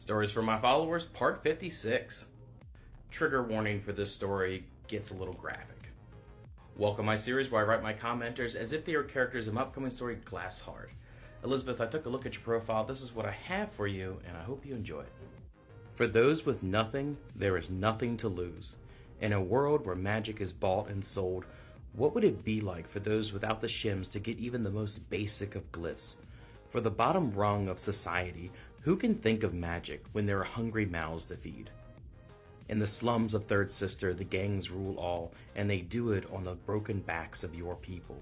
Stories for My Followers, Part 56. Trigger warning for this story gets a little graphic. Welcome my series where I write my commenters as if they are characters in my upcoming story, Glassheart. Elizabeth, I took a look at your profile. This is what I have for you, and I hope you enjoy it. For those with nothing, there is nothing to lose. In a world where magic is bought and sold, what would it be like for those without the shims to get even the most basic of glyphs? For the bottom rung of society, who can think of magic when there are hungry mouths to feed? In the slums of Third Sister, the gangs rule all, and they do it on the broken backs of your people.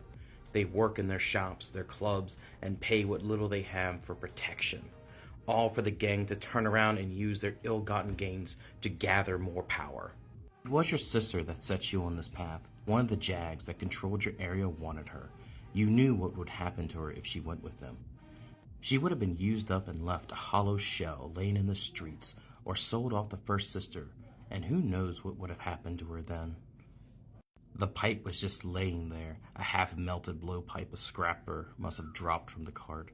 They work in their shops, their clubs, and pay what little they have for protection. All for the gang to turn around and use their ill-gotten gains to gather more power. It was your sister that set you on this path. One of the Jags that controlled your area wanted her. You knew what would happen to her if she went with them. She would have been used up and left a hollow shell laying in the streets, or sold off to First Sister, and who knows what would have happened to her then. The pipe was just laying there. A half-melted blowpipe a scrapper must have dropped from the cart.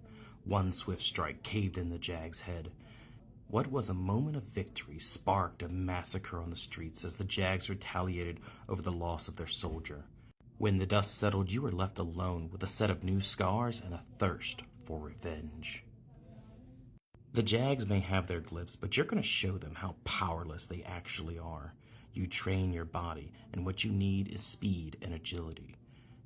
One swift strike caved in the Jag's head. What was a moment of victory sparked a massacre on the streets as the Jags retaliated over the loss of their soldier. When the dust settled, you were left alone with a set of new scars and a thirst for revenge. The Jags may have their glyphs, but you're going to show them how powerless they actually are. You train your body, and what you need is speed and agility.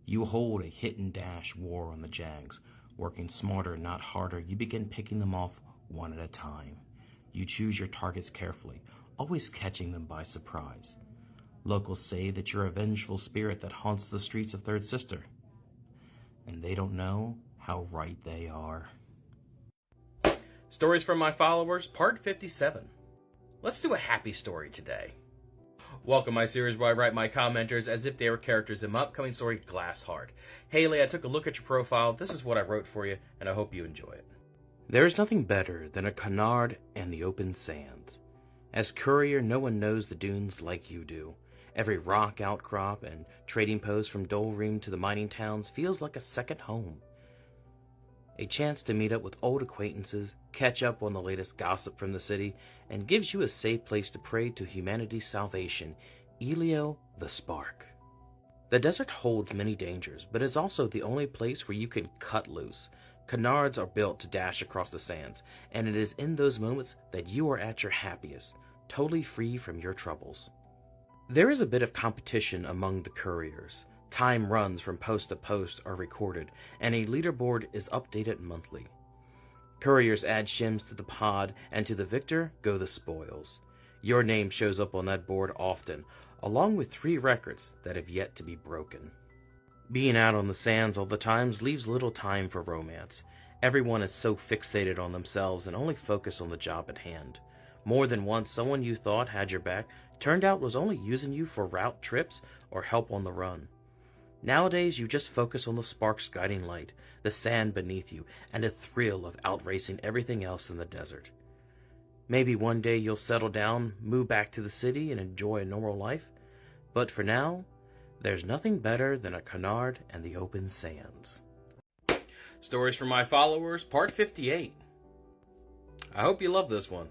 You hold a hit and dash war on the Jags. Working smarter, not harder, you begin picking them off one at a time. You choose your targets carefully, always catching them by surprise. Locals say that you're a vengeful spirit that haunts the streets of Third Sister. And they don't know how right they are. Stories from My Followers, Part 57. Let's do a happy story today. Welcome my series where I write my commenters as if they were characters in my upcoming story, Glassheart. Haley, I took a look at your profile. This is what I wrote for you, and I hope you enjoy it. There is nothing better than a canard and the open sands. As courier, no one knows the dunes like you do. Every rock outcrop and trading post from Dolream to the mining towns feels like a second home. A chance to meet up with old acquaintances, catch up on the latest gossip from the city, and gives you a safe place to pray to humanity's salvation, Elio the Spark. The desert holds many dangers, but is also the only place where you can cut loose. Canards are built to dash across the sands, and it is in those moments that you are at your happiest, totally free from your troubles. There is a bit of competition among the couriers. Time runs from post to post are recorded, and a leaderboard is updated monthly. Couriers add shims to the pod, and to the victor go the spoils. Your name shows up on that board often, along with 3 records that have yet to be broken. Being out on the sands all the times leaves little time for romance. Everyone is so fixated on themselves and only focus on the job at hand. More than once, someone you thought had your back turned out was only using you for route trips or help on the run. Nowadays, you just focus on the spark's guiding light, the sand beneath you, and a thrill of outracing everything else in the desert. Maybe one day you'll settle down, move back to the city, and enjoy a normal life. But for now, there's nothing better than a canard and the open sands. Stories for My Followers, Part 58. I hope you love this one.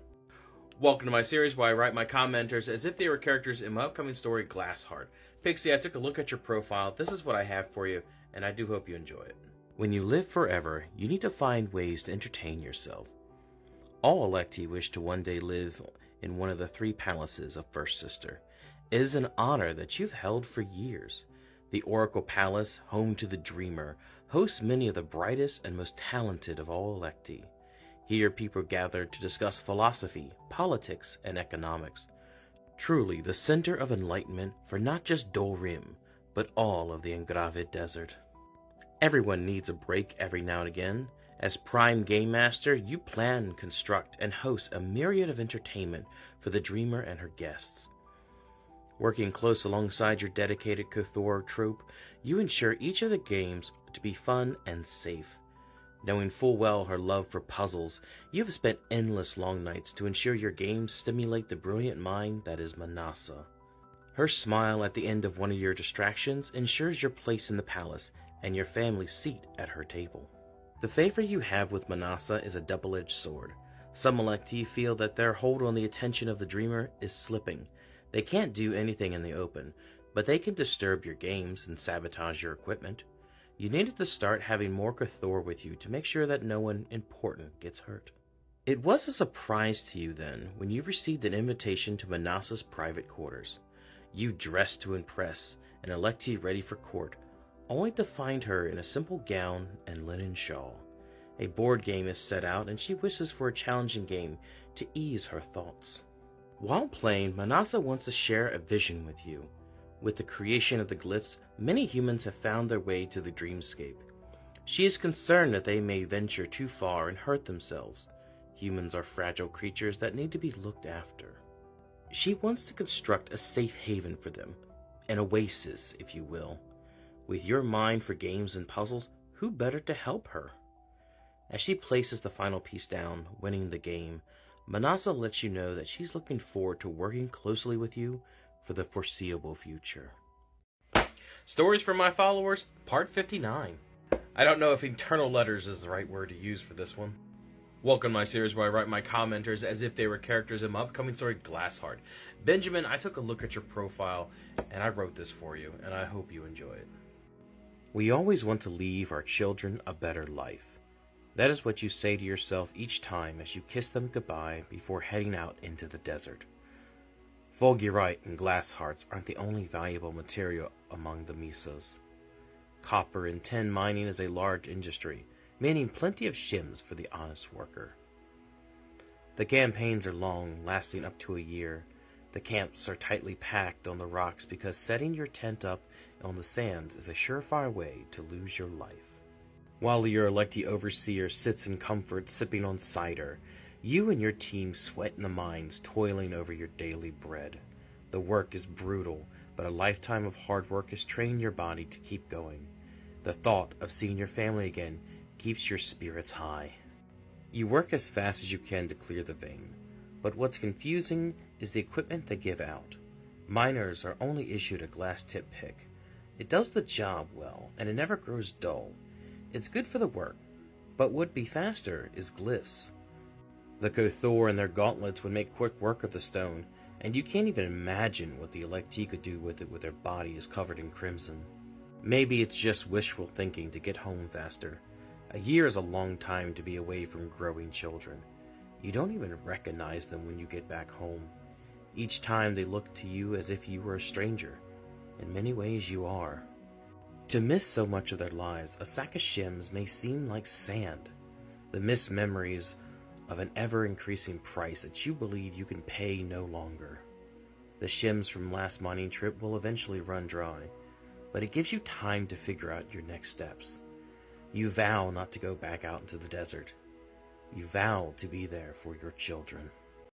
Welcome to my series where I write my commenters as if they were characters in my upcoming story, Glassheart. Pixie, I took a look at your profile. This is what I have for you, and I do hope you enjoy it. When you live forever, you need to find ways to entertain yourself. All electee wish to one day live in one of the 3 palaces of First Sister. It is an honor that you've held for years. The Oracle Palace, home to the Dreamer, hosts many of the brightest and most talented of all electee. Here people gather to discuss philosophy, politics, and economics. Truly the center of enlightenment for not just Dolream, but all of the Engravid Desert. Everyone needs a break every now and again. As Prime Game Master, you plan, construct, and host a myriad of entertainment for the Dreamer and her guests. Working close alongside your dedicated Cthulhu troupe, you ensure each of the games to be fun and safe. Knowing full well her love for puzzles, you have spent endless long nights to ensure your games stimulate the brilliant mind that is Manasa. Her smile at the end of one of your distractions ensures your place in the palace and your family's seat at her table. The favor you have with Manasa is a double-edged sword. Some electee feel that their hold on the attention of the dreamer is slipping. They can't do anything in the open, but they can disturb your games and sabotage your equipment. You needed to start having more Cthor with you to make sure that no one important gets hurt. It was a surprise to you then when you received an invitation to Manasa's private quarters. You dressed to impress, an electee ready for court, only to find her in a simple gown and linen shawl. A board game is set out and she wishes for a challenging game to ease her thoughts. While playing, Manasa wants to share a vision with you. With the creation of the glyphs, many humans have found their way to the dreamscape. She is concerned that they may venture too far and hurt themselves. Humans are fragile creatures that need to be looked after. She wants to construct a safe haven for them, an oasis, if you will. With your mind for games and puzzles, who better to help her? As she places the final piece down, winning the game, Manasa lets you know that she's looking forward to working closely with you for the foreseeable future. Stories from My Followers, Part 59. I don't know if eternal letters is the right word to use for this one. Welcome to my series where I write my commenters as if they were characters in my upcoming story, Glassheart. Benjamin, I took a look at your profile, and I wrote this for you, and I hope you enjoy it. We always want to leave our children a better life. That is what you say to yourself each time as you kiss them goodbye before heading out into the desert. Fulgurite and glass hearts aren't the only valuable material among the mesas. Copper and tin mining is a large industry, meaning plenty of shims for the honest worker. The campaigns are long, lasting up to a year. The camps are tightly packed on the rocks because setting your tent up on the sands is a surefire way to lose your life. While your electee overseer sits in comfort sipping on cider, you and your team sweat in the mines toiling over your daily bread. The work is brutal, but a lifetime of hard work has trained your body to keep going. The thought of seeing your family again keeps your spirits high. You work as fast as you can to clear the vein, but what's confusing is the equipment they give out. Miners are only issued a glass tip pick. It does the job well, and it never grows dull. It's good for the work, but what would be faster is glyphs. The Cthor and their gauntlets would make quick work of the stone, and you can't even imagine what the electee could do with it with their bodies covered in crimson. Maybe it's just wishful thinking to get home faster. A year is a long time to be away from growing children. You don't even recognize them when you get back home. Each time they look to you as if you were a stranger. In many ways you are. To miss so much of their lives, a sack of shims may seem like sand. The missed memories of an ever-increasing price that you believe you can pay no longer. The shims from last mining trip will eventually run dry, but it gives you time to figure out your next steps. You vow not to go back out into the desert. You vow to be there for your children.